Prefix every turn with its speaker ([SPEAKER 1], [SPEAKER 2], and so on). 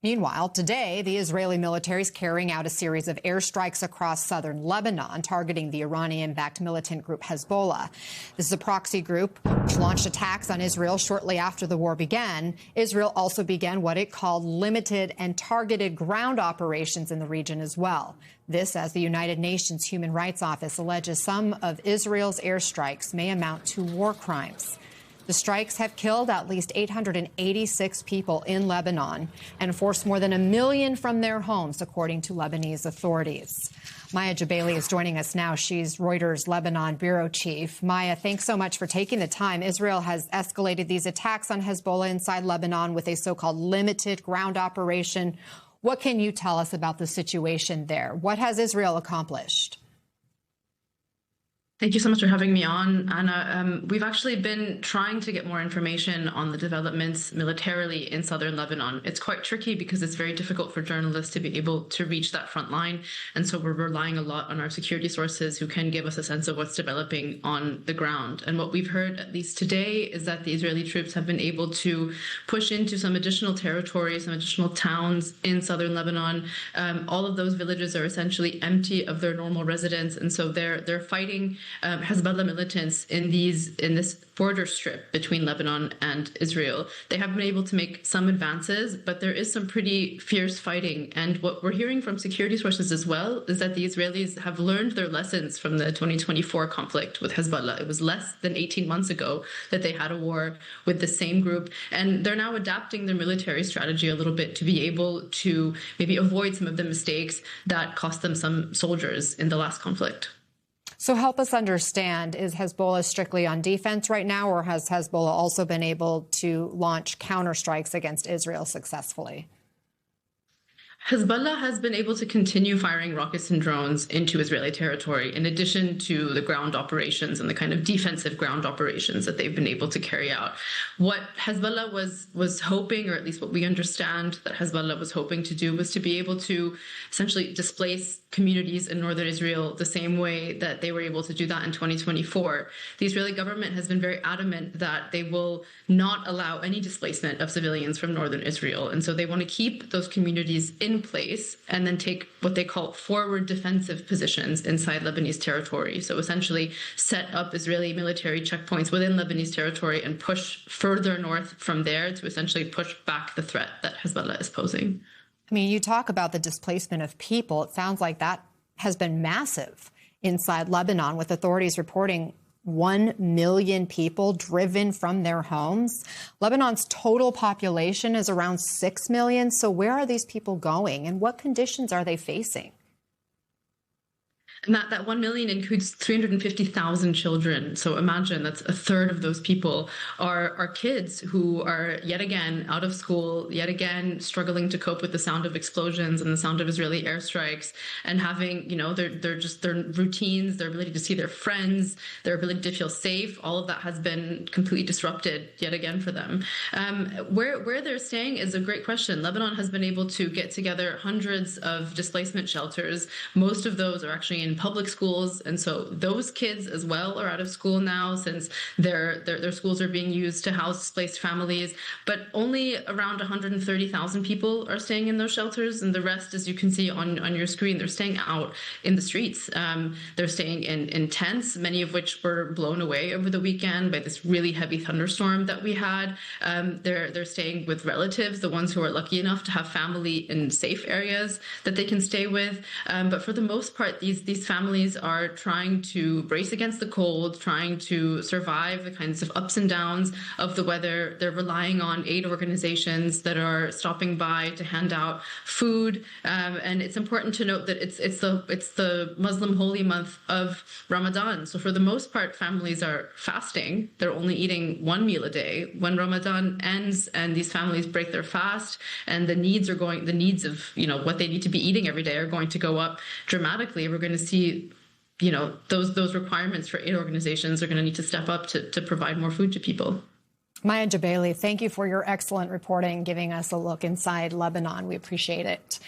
[SPEAKER 1] Meanwhile, today, the Israeli military is carrying out a series of airstrikes across southern Lebanon, targeting the Iranian-backed militant group Hezbollah. This is a proxy group which launched attacks on Israel shortly after the war began. Israel also began what it called limited and targeted ground operations in the region as well. This as the United Nations Human Rights Office alleges some of Israel's airstrikes may amount to war crimes. The strikes have killed at least 886 people in Lebanon and forced more than 1 million from their homes, according to Lebanese authorities. Maya Jabaly is joining us now. She's Reuters Lebanon bureau chief. Maya, thanks so much for taking the time. Israel has escalated these attacks on Hezbollah inside Lebanon with a so-called limited ground operation. What can you tell us about the situation there? What has Israel accomplished?
[SPEAKER 2] Thank you so much for having me on, Anna. We've actually been trying to get more information on the developments militarily in southern Lebanon. It's quite tricky because it's very difficult for journalists to be able to reach that front line. And so we're relying a lot on our security sources who can give us a sense of what's developing on the ground. And what we've heard, at least today, is that the Israeli troops have been able to push into some additional territory, some additional towns in southern Lebanon. All of those villages are essentially empty of their normal residents. And so they're fighting Hezbollah militants in this border strip between Lebanon and Israel. They have been able to make some advances, but there is some pretty fierce fighting. And what we're hearing from security sources as well is that the Israelis have learned their lessons from the 2024 conflict with Hezbollah. It was less than 18 months ago that they had a war with the same group. And they're now adapting their military strategy a little bit to be able to maybe avoid some of the mistakes that cost them some soldiers in the last conflict.
[SPEAKER 1] So help us understand, is Hezbollah strictly on defense right now, or has Hezbollah also been able to launch counterstrikes against Israel successfully?
[SPEAKER 2] Hezbollah has been able to continue firing rockets and drones into Israeli territory, in addition to the ground operations and the kind of defensive ground operations that they've been able to carry out. What Hezbollah was hoping, or at least what we understand that Hezbollah was hoping to do, was to be able to essentially displace communities in northern Israel the same way that they were able to do that in 2024. The Israeli government has been very adamant that they will not allow any displacement of civilians from northern Israel. And so they want to keep those communities in place and then take what they call forward defensive positions inside Lebanese territory. So essentially set up Israeli military checkpoints within Lebanese territory and push further north from there to essentially push back the threat that Hezbollah is posing.
[SPEAKER 1] I mean, you talk about the displacement of people. It sounds like that has been massive inside Lebanon, with authorities reporting 1 million people driven from their homes. Lebanon's total population is around 6 million. So where are these people going and what conditions are they facing?
[SPEAKER 2] And that 1 million includes 350,000 children. So imagine that's a third of those people are kids who are yet again out of school, yet again struggling to cope with the sound of explosions and the sound of Israeli airstrikes, and having, their routines, their ability to see their friends, their ability to feel safe. All of that has been completely disrupted yet again for them. Where they're staying is a great question. Lebanon has been able to get together hundreds of displacement shelters. Most of those are actually in public schools, and so those kids as well are out of school now, since their schools are being used to house displaced families. But only around 130,000 people are staying in those shelters, and the rest, as you can see on your screen, they're staying out in the streets. They're staying in tents, many of which were blown away over the weekend by this really heavy thunderstorm that we had. They're staying with relatives, the ones who are lucky enough to have family in safe areas that they can stay with. But for the most part, these families are trying to brace against the cold, trying to survive the kinds of ups and downs of the weather. They're relying on aid organizations that are stopping by to hand out food. And it's important to note that it's the Muslim holy month of Ramadan. So for the most part, families are fasting. They're only eating one meal a day. When Ramadan ends and these families break their fast, and the needs of what they need to be eating every day are going to go up dramatically, we're going to see, those requirements for aid organizations are going to need to step up to provide more food to people.
[SPEAKER 1] Maya Jabaly, thank you for your excellent reporting, giving us a look inside Lebanon. We appreciate it.